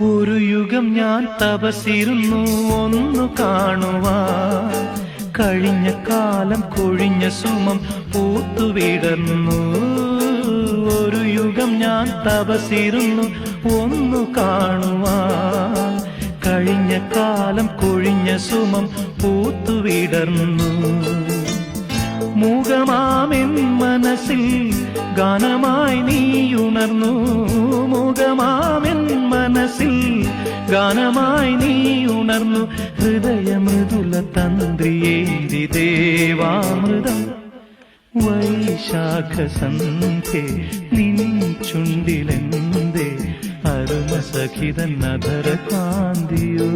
ഒരു യുഗം ഞാൻ തപസിരുന്നു ഒന്നു കാണുവാൻ, കഴിഞ്ഞ കാലം കൊഴിഞ്ഞ സുമം പൂത്തുവിടർന്നു. ഒരു യുഗം ഞാൻ തപസിരുന്നു ഒന്നു കാണുവാൻ, കഴിഞ്ഞ കാലം കൊഴിഞ്ഞ സുമം പൂത്തുവിടർന്നു. മൂകമാമെൻ മനസ്സിൽ ഗാനമായി നീയുണർന്നു. മൂകമാമെൻ മനസ്സിൽ ഗാനമായി നീയുണർന്നു. ഹൃദയമൃദുല തന്ത്രിയേന്തി ദേവാമൃതം വൈശാഖ സന്ധ്യേ നിൻ ചുണ്ടിലെന്തേ അരുണ സഖിതൻ അധര കാന്തിയോ.